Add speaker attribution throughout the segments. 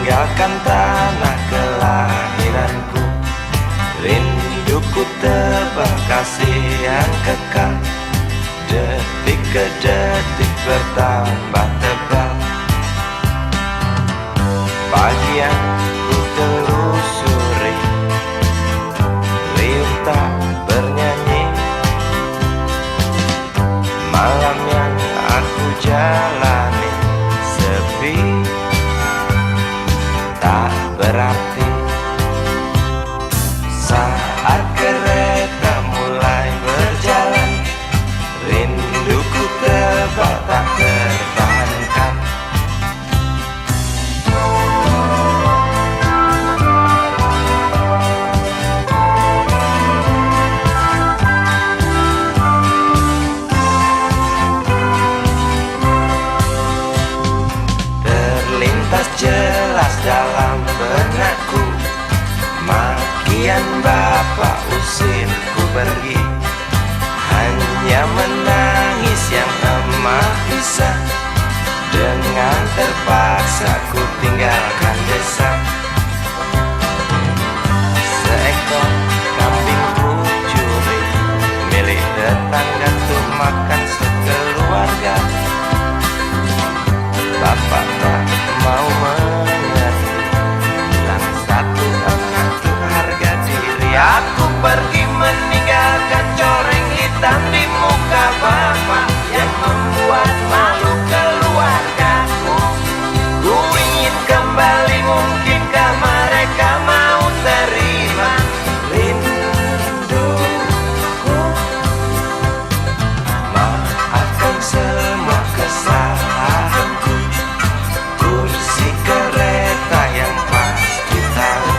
Speaker 1: meninggalkan tanah kelahiranku. Rinduku tebal kasih yang kekal, detik ke detik bertambah tebal. Pagi yang ku telusuri, riuh tak bernyanyi. Malam yang aku jalani sepi, tak berarti. Saat kereta mulai berjalan, rinduku tebal tak tertahankan. Terlintas jelas dalam benakku, makian bapak usir ku pergi. Hanya menangis yang emak bisa, dengan terpaksa ku tinggalkan desa. Seekor kambing ku curi, milik tetangga tuh makan sekeluarga. Bapak tak mau mengerti, bilang satu emak tuh harga diri. Aku pergi meninggalkan coreng hitam di muka bapak yang membuat malu keluargaku. Ku ingin kembali, mungkinkah mereka mau terima rinduku? Maafkan semua kesalahanku, kursi kereta yang pasti tahu.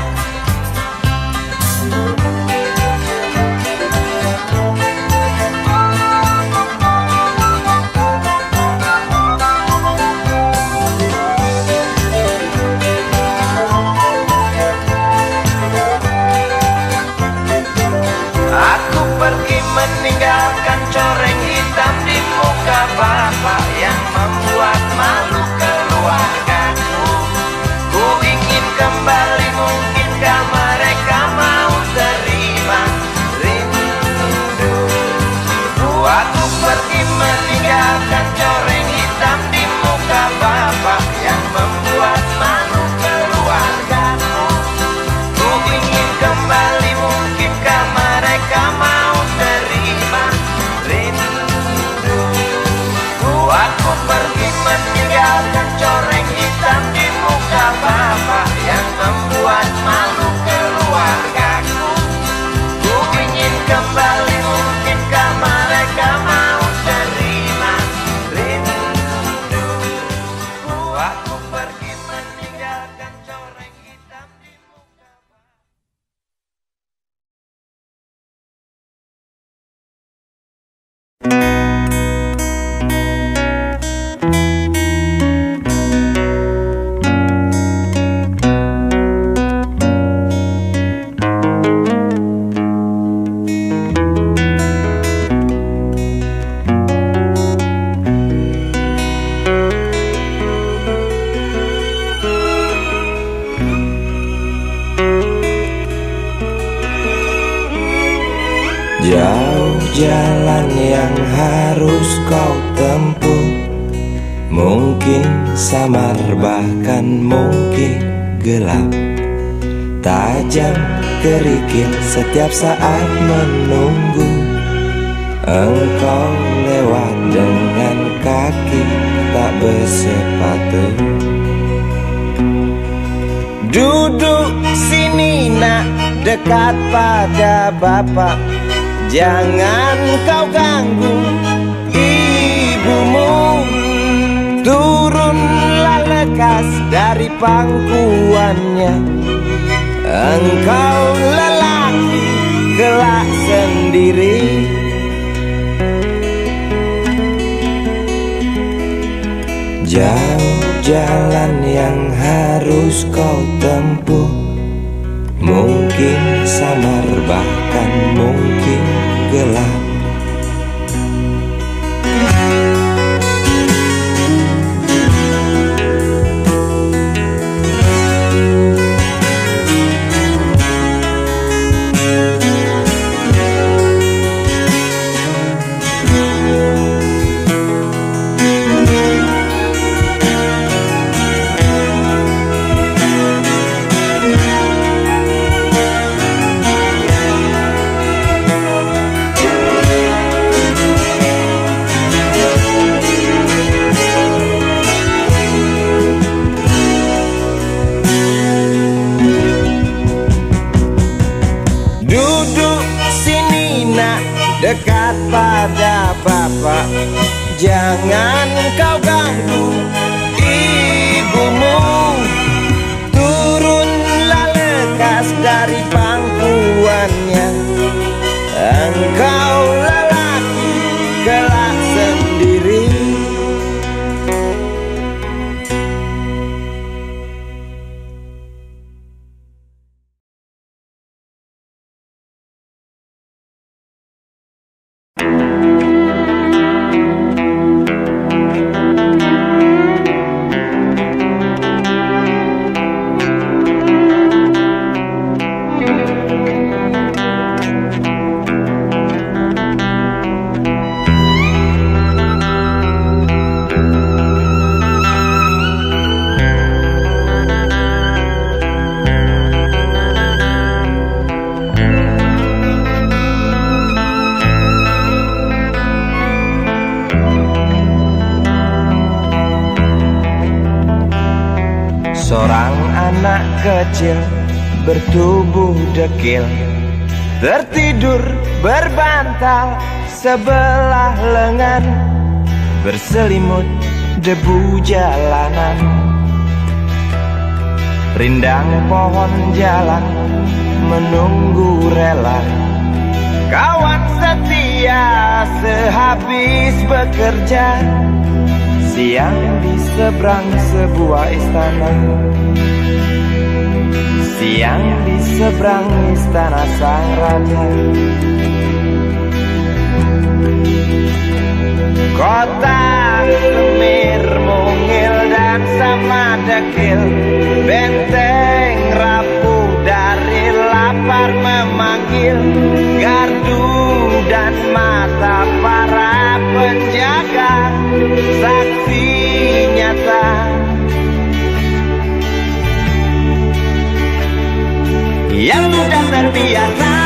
Speaker 1: Aku pergi meninggalkan coreng hitam di muka bapak yang membuat malu keluargaku. Ku ingin kembali, mungkinkah mereka mau terima rinduku? Aku pergi meninggalkan coreng hitam di muka bapak yang membuat malu keluargaku. Ku ingin kembali, mungkinkah mereka mau terima rinduku? Aku pergi meninggalkan coreng hitam di muka bapak yang membuat malu keluargaku. Ku ingin kembali, mungkinkah mereka mau terima rinduku? Aku pergi meninggalkan coreng hitam di muka bapak. Jauh jalan yang harus kau tempuh, mungkin samar bahkan mungkin gelap. Tajam kerikil setiap saat menunggu engkau lewat dengan kaki tak bersepatu. Duduk sini nak, dekat pada bapak, jangan kau ganggu ibumu. Turunlah lekas dari pangkuannya, engkau lelaki kelak sendiri. Jauh jalan yang harus kau tempuh, mungkin samar bahkan mungkin gelap. dekat pada Bapak. Jangan kau ganggu ibumu, turunlah lekas dari pangkuannya. Engkau lelaki kelak sendiri. Seorang anak kecil bertubuh dekil, tertidur berbantal sebelah lengan, berselimut debu jalanan. Rindang pohon jalan menunggu rela, kawan setia sehabis bekerja. Siang di seberang sebuah istana, siang di seberang istana sang raja. Kota Semir mungil dan sama dekil, benteng rapuh dari lapar memanggil. Gardu dan mata para penjaga, saksi nyata. Yang sudah terbiasa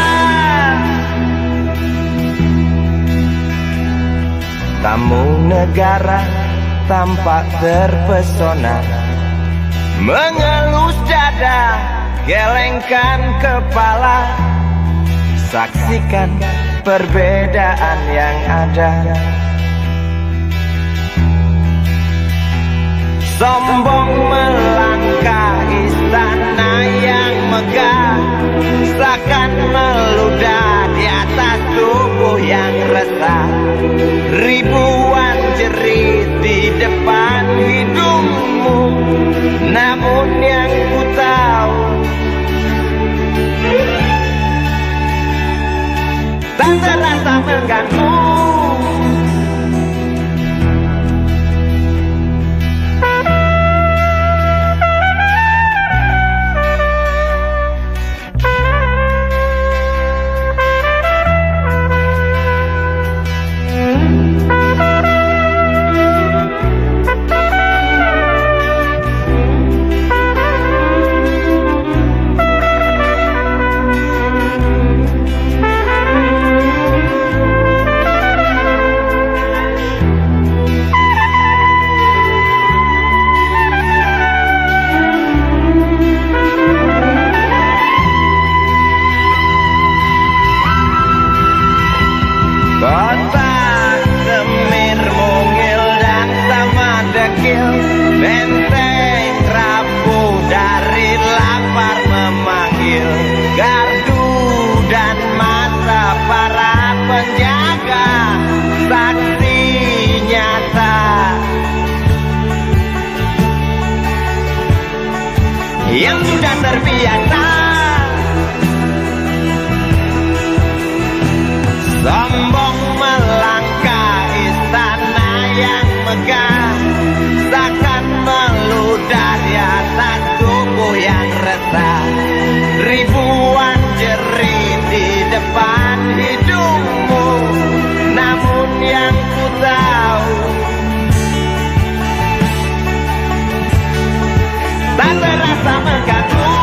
Speaker 1: tamu negara tampak terpesona, mengelus dada, gelengkan kepala, saksikan perbedaan yang ada. Sombong melangkah istana yang megah, seakan meludah di atas tubuh yang resah. Ribuan jerit di depan hidungmu, namun yang ku tahu tak terasa mengganggu. Kota Semir mungil dan sama dekil, benteng rapuh dari lapar memanggil. Gardu dan mata para penjaga, saksi nyata. Yang sudah terbiasa sombong melangkah istana yang megah, seakan meludah di atas tubuh yang resah. Ribuan jerit di depan hidungmu, namun yang ku tahu tak terasa mengganggu.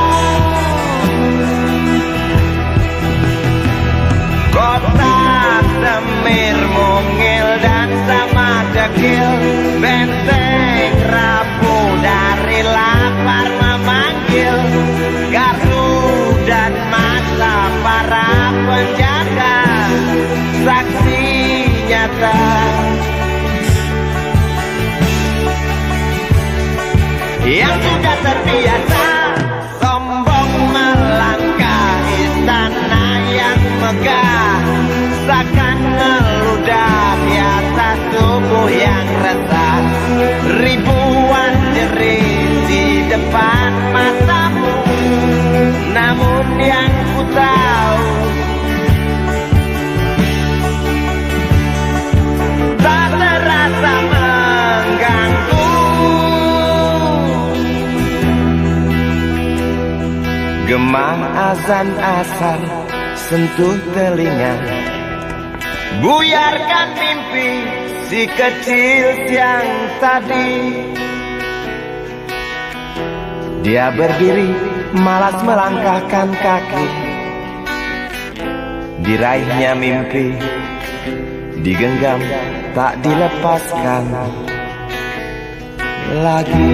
Speaker 1: terbiasa sombong melangkah istana yang megah, seakan ngeludah di atas tubuh yang resah. Ribuan jerit di depan matamu, namun yang ku tahu tak terasa mengganggu. Gema azan asar sentuh telinga, buyarkan mimpi si kecil yang tadi. Dia berdiri malas melangkahkan kaki, diraihnya mimpi digenggam tak dilepaskan lagi.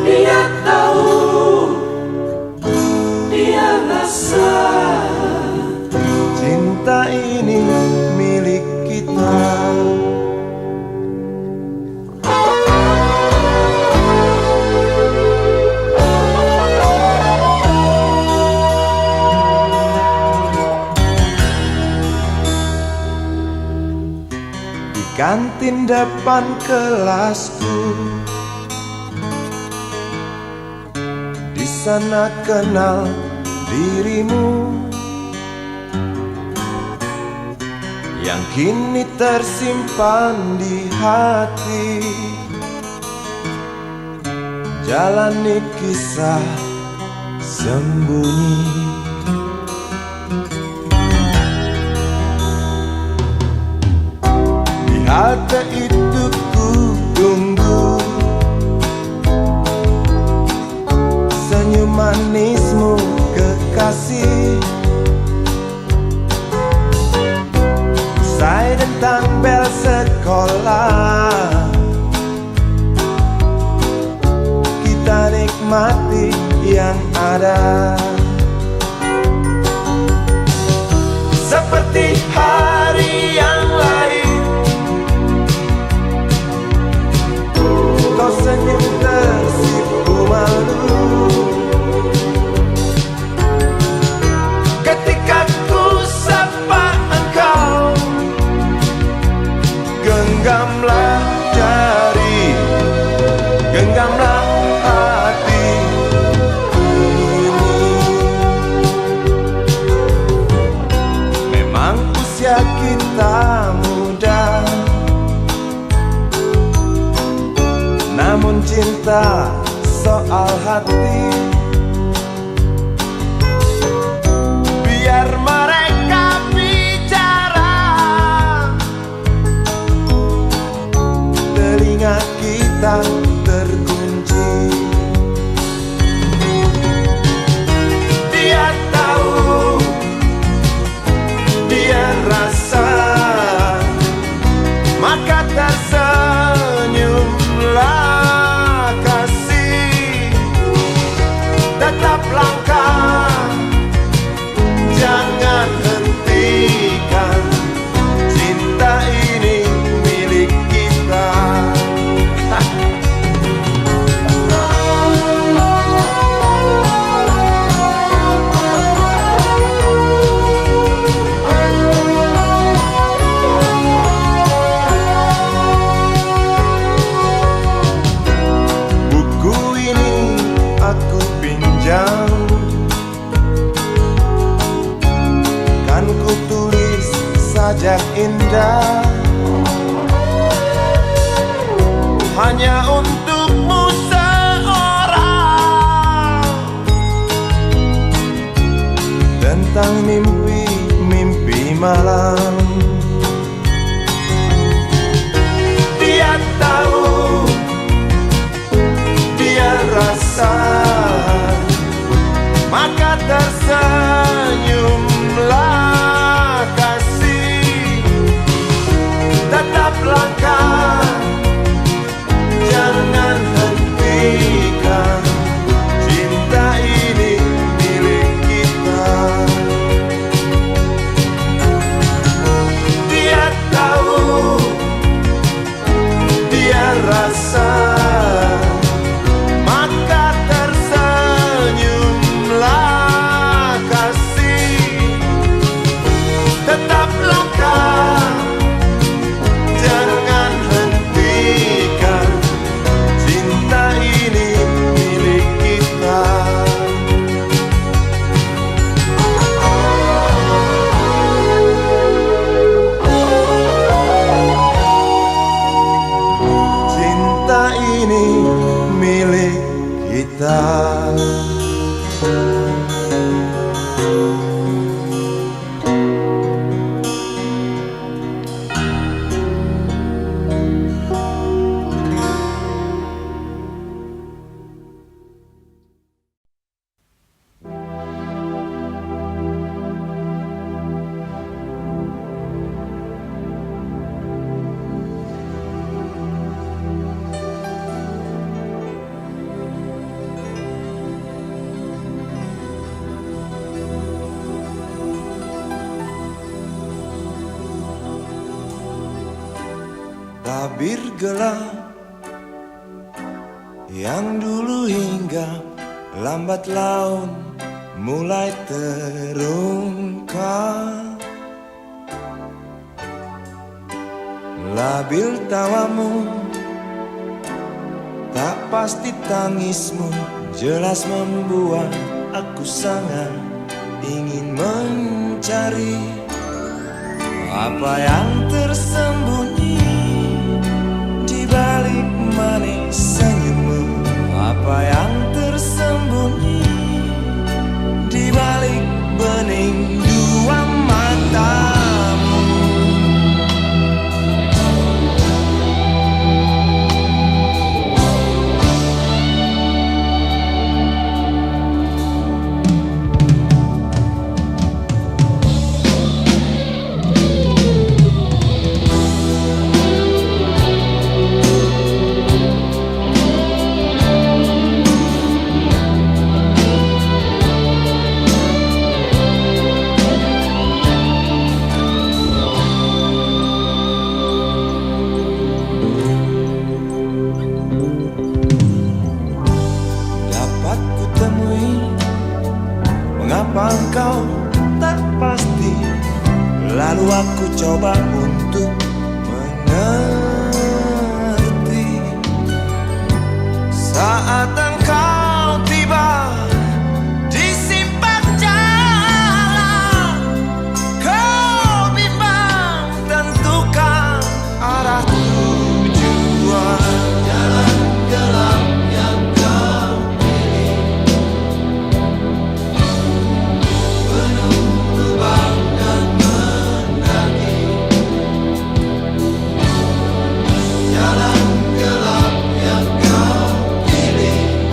Speaker 2: Dia tahu, dia rasa
Speaker 1: Cinta ini milik kita. Di kantin depan kelasku, di sana kenal dirimu, yang kini tersimpan di hati. Jalani kisah sembunyi, di halte itu ku tunggu senyum manismu kekasih. Usai dentang bel sekolah, kita nikmati yang ada. Seperti hari yang lain, kau senyum tersipu malu ketika ku sapa engkau. Genggamlah jari, genggamlah hati ini. Memang usia kita muda, namun cinta soal hati. Biar mereka bicara, telinga kita terkunci. Dia tahu, dia rasa, maka tersenyumlah kasih. Tetap langkah, jangan hentikan, cinta ini milik kita. Buku ini aku pinjam, kan ku tulis sajak indah hanya untukmu seorang, tentang mimpi-mimpi malam. Dia tahu, dia rasa, maka tersenyumlah kasih. Tetap langkah, jangan hentikan, cinta ini milik kita. Dia tahu, dia rasa, maka tersenyumlah kasih. Tetap langkah, jangan hentikan, cinta ini milik kita. Cinta ini milik kita. Tabir gelap yang dulu hingga lambat laun mulai terungkap. Labil tawamu, tak pasti tangismu, jelas membuat aku sangat ingin mencari apa yang tersembunyi di balik manis senyummu, apa yang tersembunyi di balik bening dua matamu. Mengapa engkau tak pasti? Lalu aku coba untuk mengerti. Saat engkau tiba di simpang jalan, kau bimbang tentukan arah tujuan. Jalan gelap yang kau pilih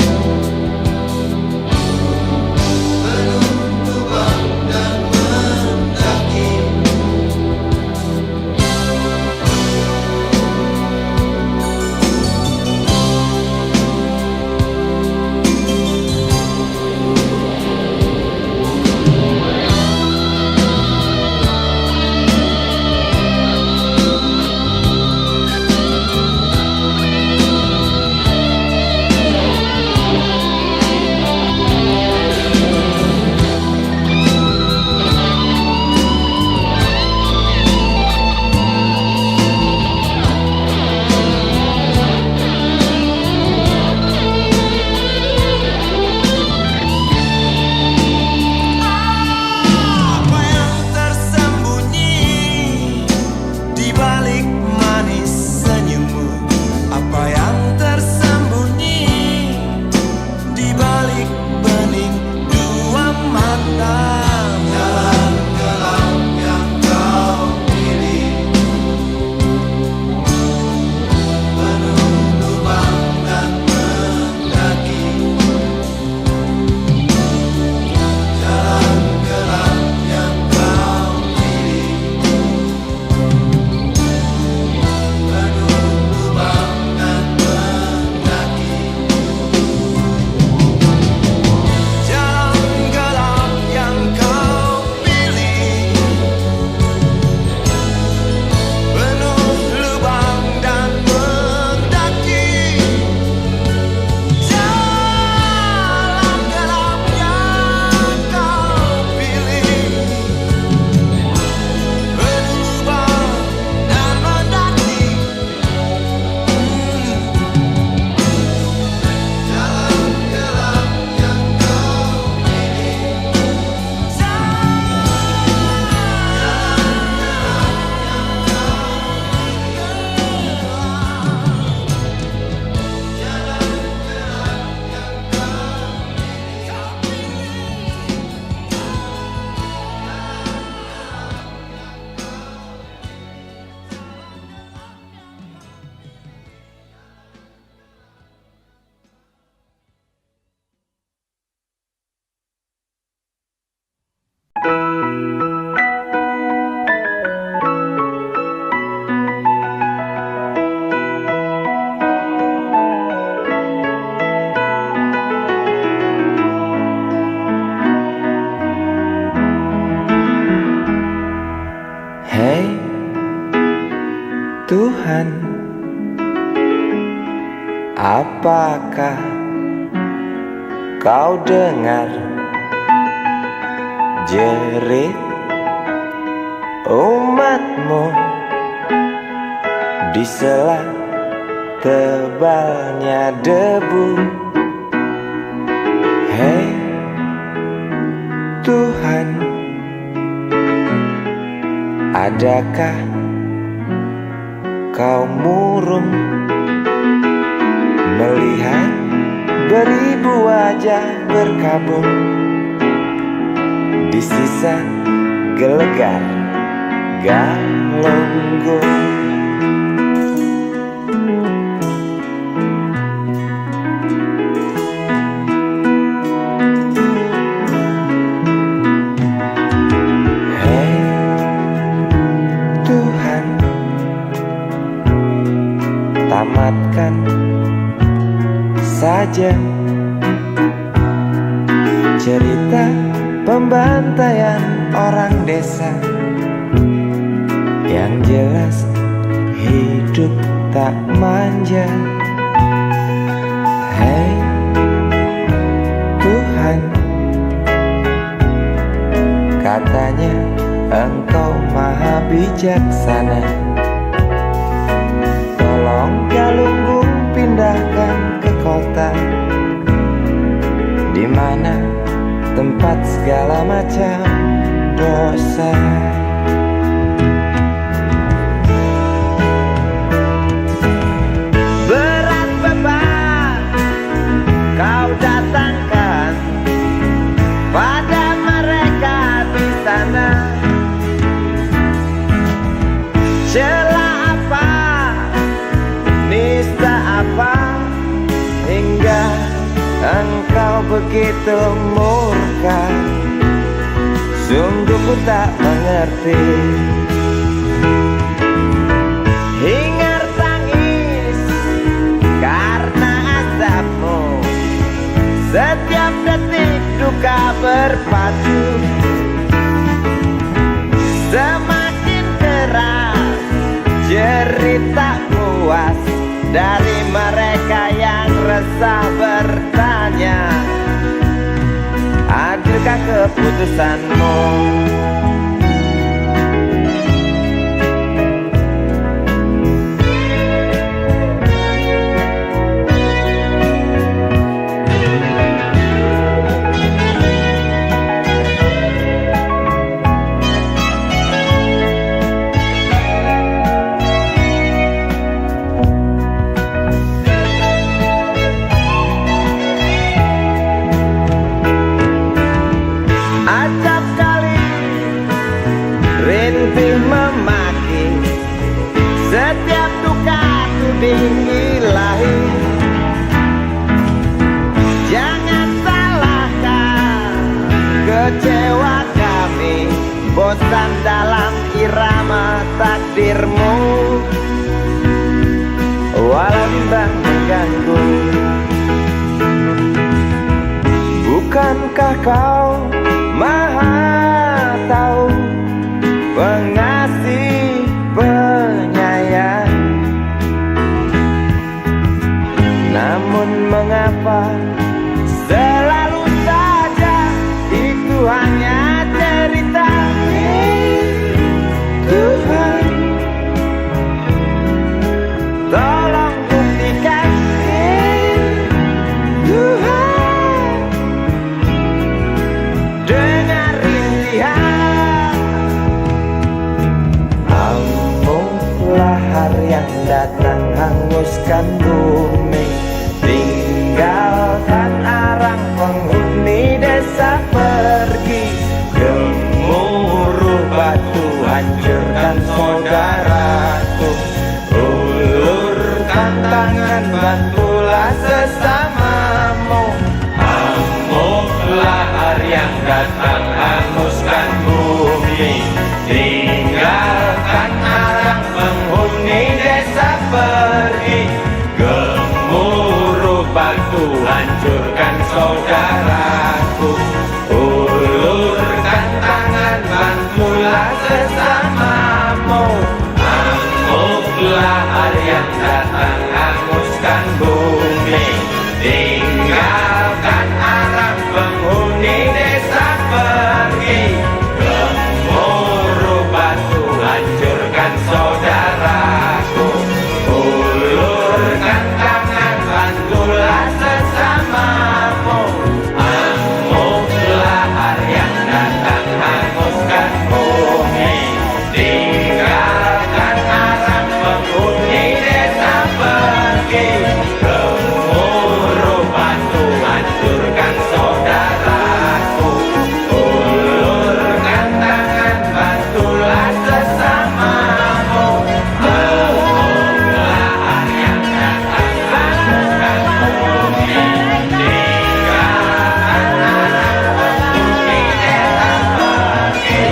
Speaker 1: Apakah kau dengar jerit umatmu di sela tebalnya debu? Hei Tuhan, adakah kau murung melihat beribu wajah berkabung di sisa gelegar Galunggung? Hei Tuhan, tamatkan saja cerita pembantaian orang desa. Yang jelas hidup tak manja. Hei Tuhan, katanya Engkau maha bijaksana. Tolong Galunggung pindahkan ke kota, di mana tempat segala macam dosa. Berat beban kau datangkan pada mereka di sana. Celah apa, nista apa, hingga Engkau begitu murka. Sungguh ku tak mengerti. Hingar tangis karena azabmu, setiap detik duka berpacu. Semakin keras cerita puas dari mereka yang resah bertanya, adilkah keputusanmu? Acap kali rintih memaki, setiap duka tuding ilahi. Jangan salahkan kecewa kami, bosan dalam irama takdirmu. Walau bimbang mengganggu, bukankah kau Maha tahu, pengasih, penyayang? Namun mengapa selalu saja itu hanya cerita? Tuhan, tolong buktikan. Tuhan, dengar rintihan. Amuklah hari yang datang hanguskan bumi, tinggalkan arang penghuni desa pergi. Gemuruh batu hancurkan saudaraku, ulurkan tangan bantulah sesamamu. Amuklah hari yang datang hanguskan bumi, tinggalkan arang penghuni desa pergi. Gemuruh batu hancurkan saudaraku, ulurkan tangan bantulah sesamamu. Amuklah hari yang datang hanguskan bumi,
Speaker 2: datang hanguskan bumi, tinggalkan alam penghuni desa pergi. Gemuruh batu hancurkan saudaraku, ulurkan tangan bantulah sesamamu. Permulaan yang datang hanguskan bumi, tinggalkan alam penghuni desa pergi.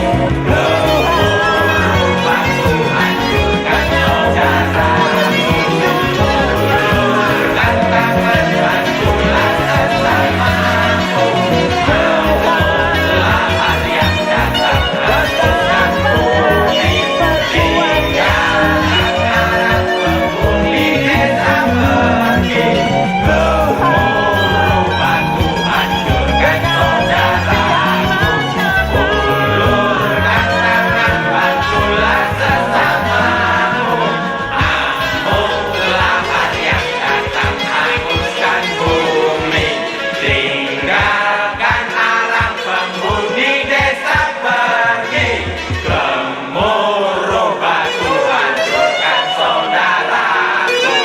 Speaker 2: Gemuruh batu hancurkan saudaraku, ulurkan tangan bantulah sesamamu. Permulaan yang datang hanguskan bumi, tinggalkan alam penghuni desa pergi. Gemuruh batu hancurkan saudaraku, ulurkan tangan bantulah sesamamu. Amuk-lahar yang datang hanguskan bumi, tinggalkan alam penghuni desa pergi. Gemuruh batu hancurkan saudaraku,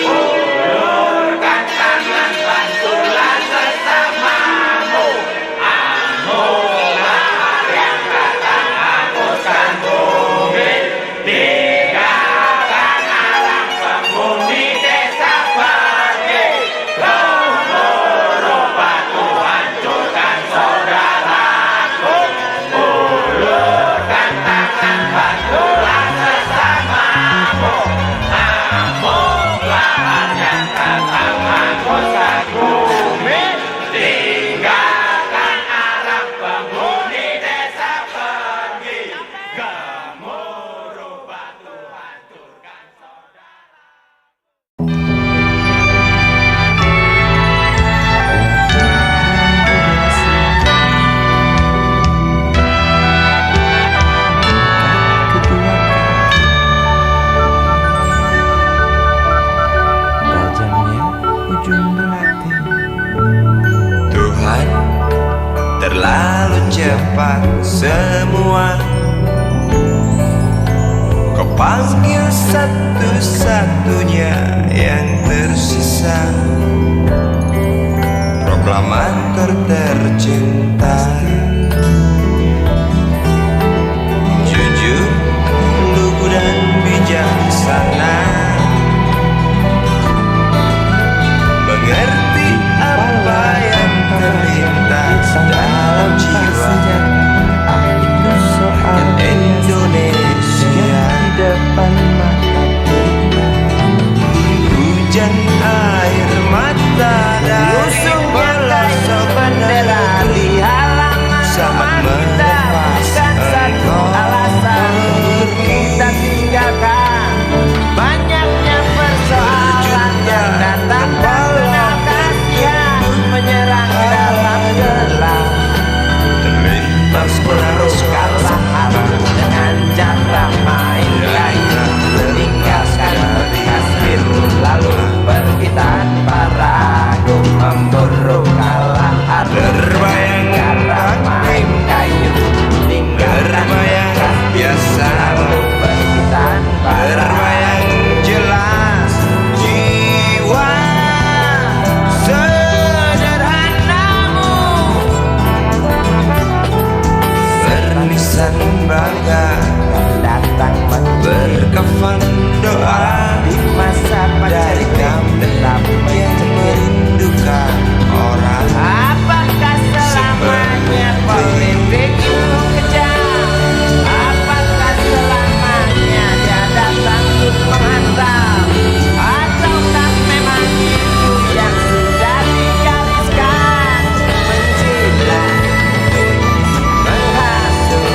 Speaker 2: ulurkan tangan bantulah sesamamu. Amuk-lahar yang datang hanguskan bumi, tinggalkan alam penghuni desa pergi. Gemuruh batu hancurkan saudaraku, ulurkan tangan bantulah sesamamu. Amuk-lahar yang datang hanguskan bumi, tinggalkan alam penghuni desa pergi. Gemuruh batu hancurkan saudaraku.
Speaker 1: Tajamnya ujung belati.
Speaker 2: Tuhan, terlalu cepat semua. Kau panggil satu-satunya yang tersisa, proklamator tercinta. Jujur, lugu dan bijaksana, mengerti apa yang terlintas dalam jiwa
Speaker 1: Itu soal
Speaker 2: Indonesia.
Speaker 1: di depan mata telinga.
Speaker 2: Hujan air mata dari pelosok
Speaker 1: bendera di halaman
Speaker 2: saat
Speaker 1: rumah kita,
Speaker 2: melepas
Speaker 1: bukan satu
Speaker 2: engkau
Speaker 1: alasan untuk kita tinggalkan. Banyaknya persoalan yang datang dan kenal kasihan menyerang dalam gelap.
Speaker 2: terlintas
Speaker 1: Terus kalah arah dengan cara main gaya, meninggalkan bekas biru lalu pergi tanpa ragu, memburu kalah arah
Speaker 2: Terbayang
Speaker 1: cara main kayu, tinggalkan
Speaker 2: terbayang
Speaker 1: bekas
Speaker 2: biasa,
Speaker 1: lalu pergi tanpa ragu.
Speaker 2: terbayang jelas jiwa sederhanamu, bernisan bangga,
Speaker 1: Datang
Speaker 2: berkafan doa
Speaker 1: di masa
Speaker 2: dari kamu
Speaker 1: tetap
Speaker 2: yang merindukan orang.
Speaker 1: Apakah selamanya politik itu kejam? Apakah selamanya dia datang untuk menghantam? Ataukah memang itu yang sudah digariskan? Menjilat, menghasut,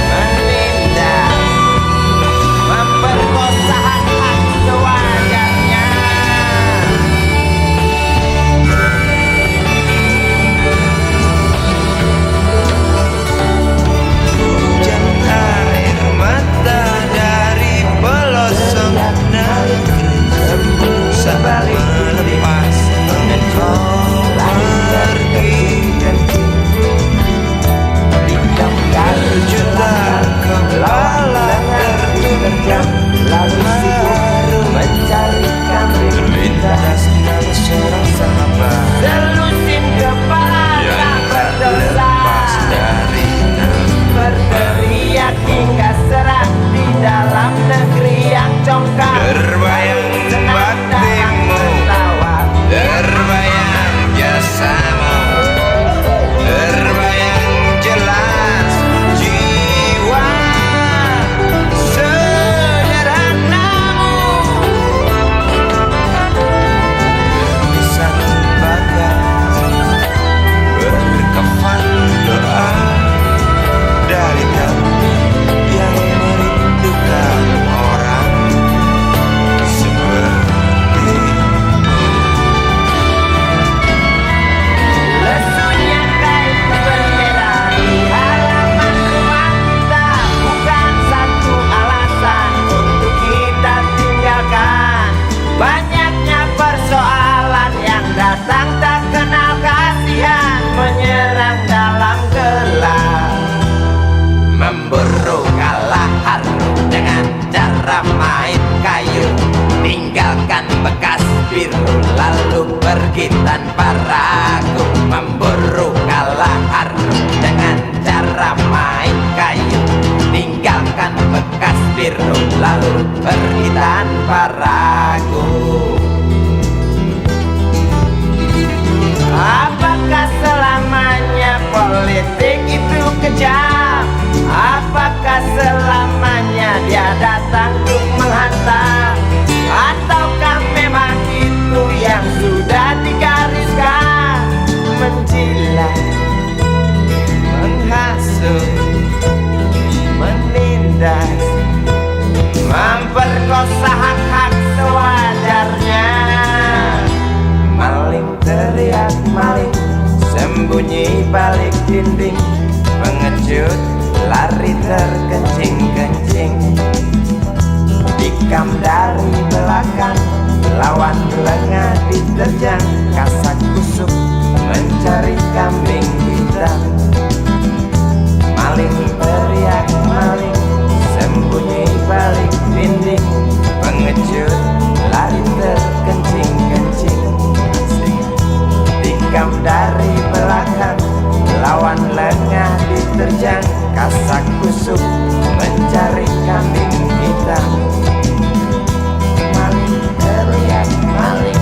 Speaker 1: menindas, memperkosa hak-hak sewajarnya.
Speaker 3: biru lalu pergi tanpa ragu, memburu kalahar dengan cara main kayu, tinggalkan bekas biru lalu pergi tanpa ragu.
Speaker 1: Apakah selamanya politik itu kejam? Apakah selamanya dia datang untuk menghantam? Ataukah memang itu yang sudah digariskan? Menjilat, menghasut, menindas, memperkosa hak-hak sewajarnya. Maling teriak maling, sembunyi balik dinding, pengecut lari terkencing-kencing, tikam dari belakang, lawan lengah diterjang, kasak kusuk mencari kambing hitam. Maling teriak maling, sembunyi balik dinding, pengecut lari terkencing-kencing, tikam dari belakang, lawan lengah diterjang, kasak kusuk mencari kambing hitam. Maling teriak maling,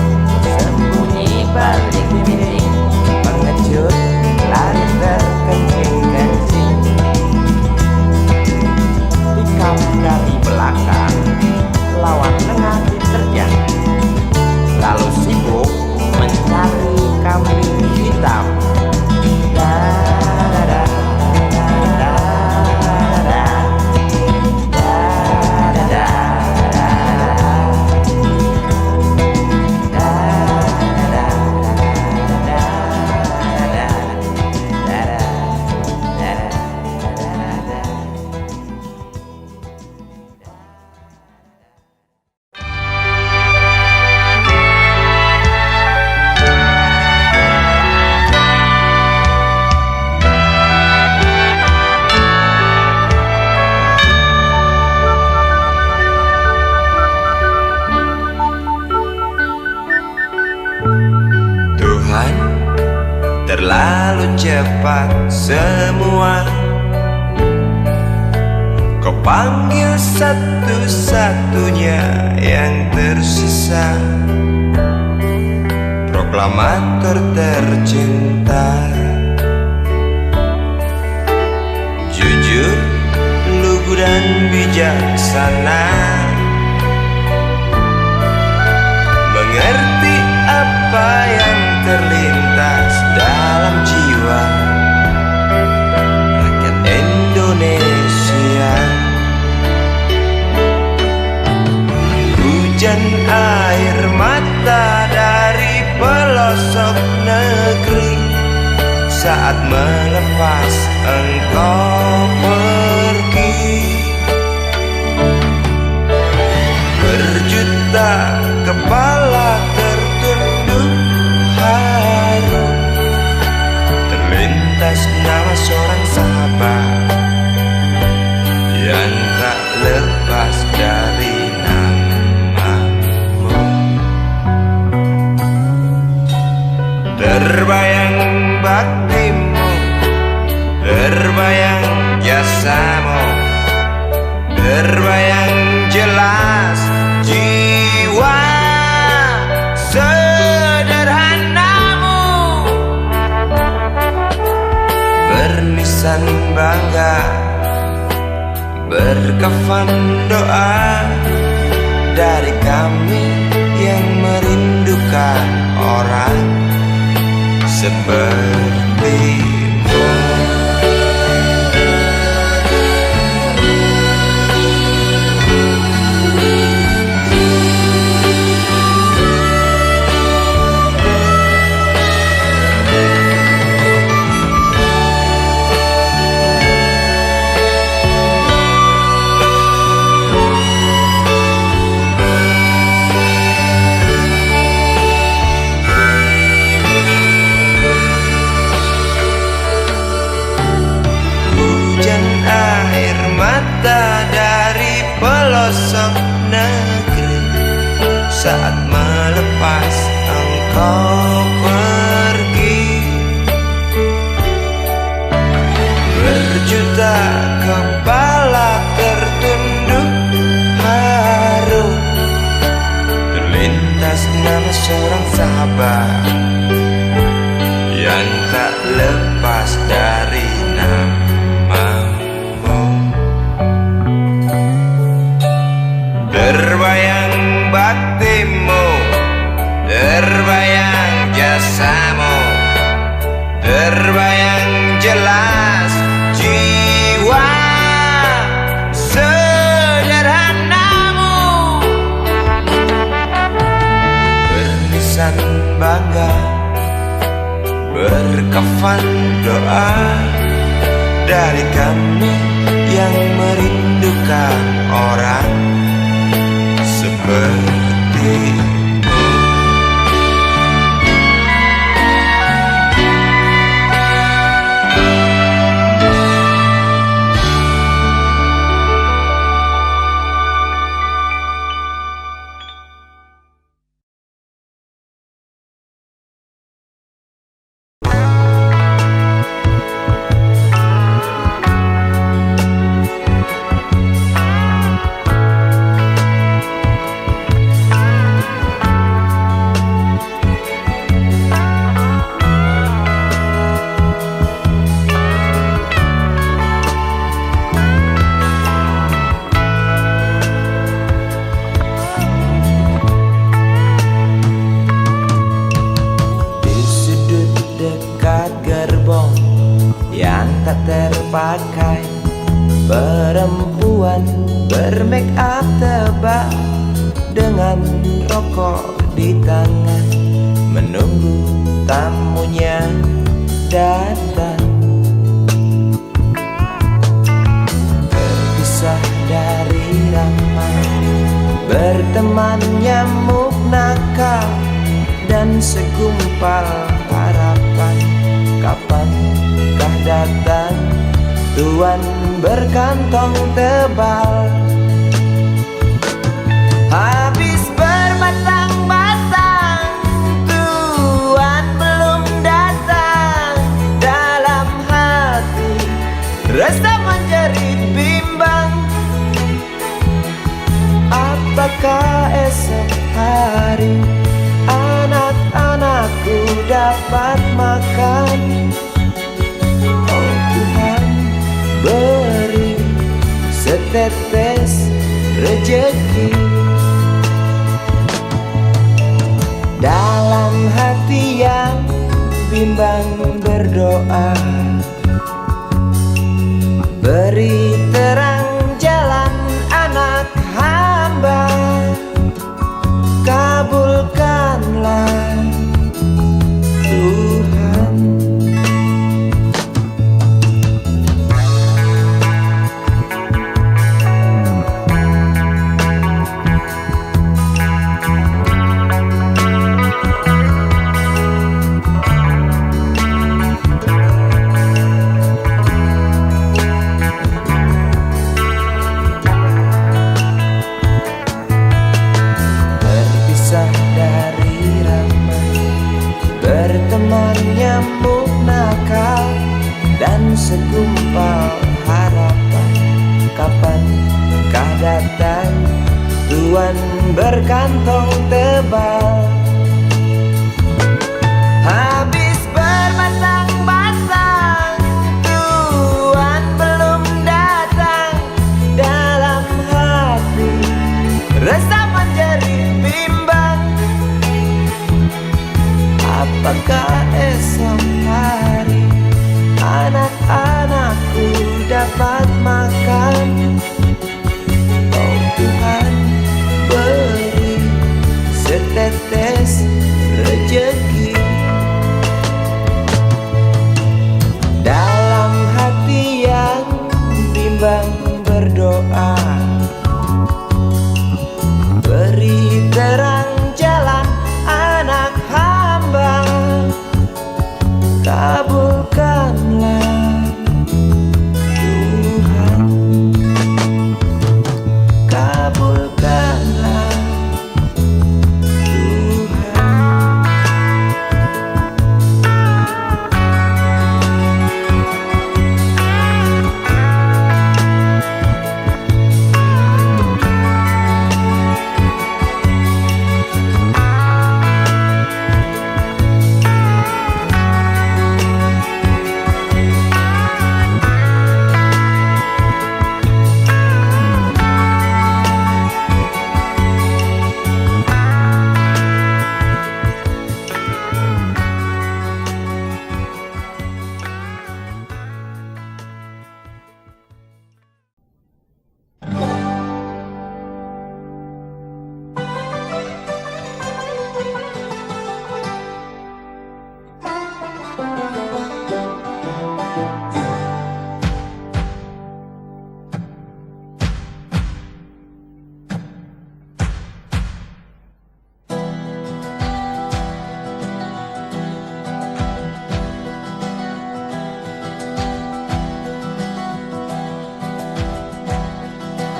Speaker 1: sembunyi balik dinding, pengecut lari terkencing-kencing, tikam dari belakang, lawan lengah diterjang, lalu sibuk mencari kambing hitam.
Speaker 2: Terlalu cepat semua, kau panggil satu-satunya yang tersisa, proklamator tercinta. Jujur, lugu dan bijaksana, mengerti apa yang terlintas dalam jiwa rakyat Indonesia. Hujan air mata dari pelosok negeri saat melepas engkau pergi. Berjuta kepala tertunduk haru, terlintas nama seorang sahabat yang tak lepas dari namamu. Terbayang baktimu, terbayang jasamu, terbayang jelas jiwa sederhanamu, bernisan bangga, berkafan doa dari kami yang merindukan orang sepertimu. Dari pelosok negeri saat melepas kau pergi. Berjuta kepala tertunduk haru, terlintas nama seorang sahabat yang tak lepas dari namamu. Terbayang baktimu, terbayang jasamu, terbayang jelas jiwa sederhanamu. Berlisan bangga, berkafan doa dari kami yang merindukan orang sepertimu. Tak terpakai, perempuan bermake up tebal dengan rokok di tangan, menunggu tamunya datang. Terpisah dari ramai, berteman nyamuk nakal dan segumpal harapan. Kapankah datang tuan berkantong tebal? Habis berbatang-batang, tuan belum datang. Dalam hati rasa menjerit bimbang, apakah esok hari anak-anakku dapat makan? Oh Tuhan, beri setetes rejeki. Dalam hati yang bimbang berdoa, beri terang jalan anak hamba, kabulkanlah Tuhan. Berteman nyamuk nakal dan segumpal harapan. Kapankah datang tuan berkantong tebal? Habis berbatang-batang, tuan belum datang. Dalam hati rasa menjerit bimbang, apakah esok hari anak-anakku dapat makan? Oh Tuhan, beri setetes rejeki. Dalam hati yang bimbang berdoa, beri terang jalan anak hamba, kabulkanlah Tuhan.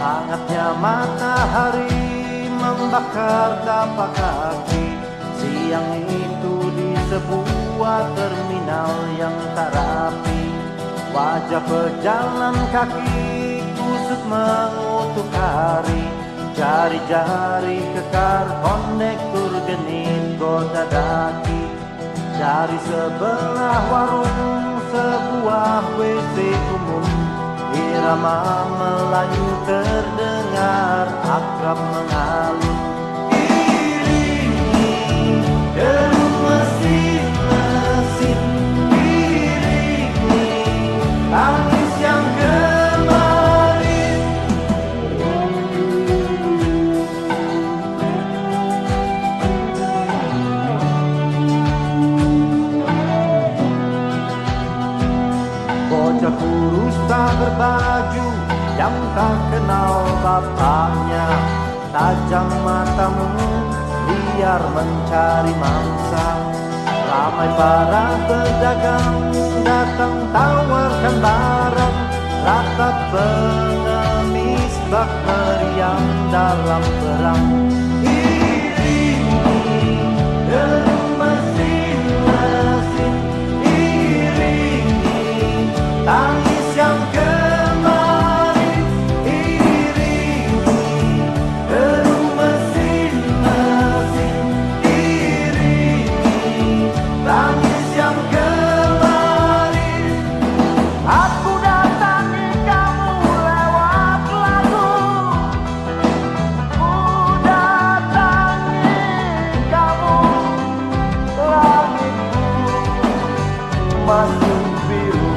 Speaker 1: Hangatnya matahari membakar tapak kaki. Siang itu di sebuah terminal yang tak rapi, wajah pejalan kaki kusut mengutuk hari. Jari-jari kekar kondektur genit goda daki. Dari sebelah warung sebuah WC umum, irama Melayu terdengar akrab mengalun. Iringi deru mesin-mesin, iringi tangis yang kemarin. Bocah kurus tak berbaju yang tak kenal bapaknya, tajam matamu biar mencari mangsa. Ramai para pedagang datang tawarkan barang, ratap pengemis bak meriam dalam perang. Iringi deru mesin-mesin, iringi tangis yang kemarin. Iringi deru mesin-mesin, iringi tangis yang kemarin. Aku datangi kamu lewat lagu, ku datangi kamu, langitku masih biru.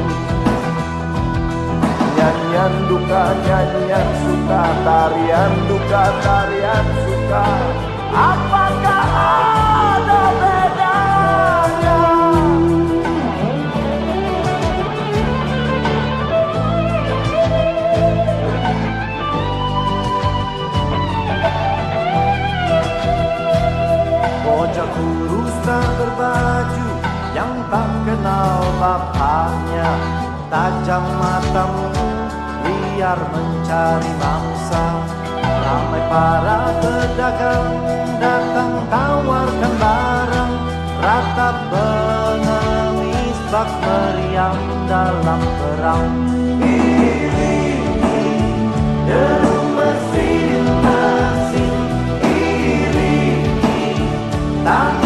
Speaker 1: Nyanyian duka, nyanyian suka, tarian duka, tarian suka. Apakah ada bedanya? Bocah kurus tak berbaju yang tak kenal bapaknya, tajam matamu biar mencari mangsa. Ramai para pedagang datang tawarkan barang, ratap pengemis bak meriam dalam perang. Iringi deru mesin-mesin, iringi tangis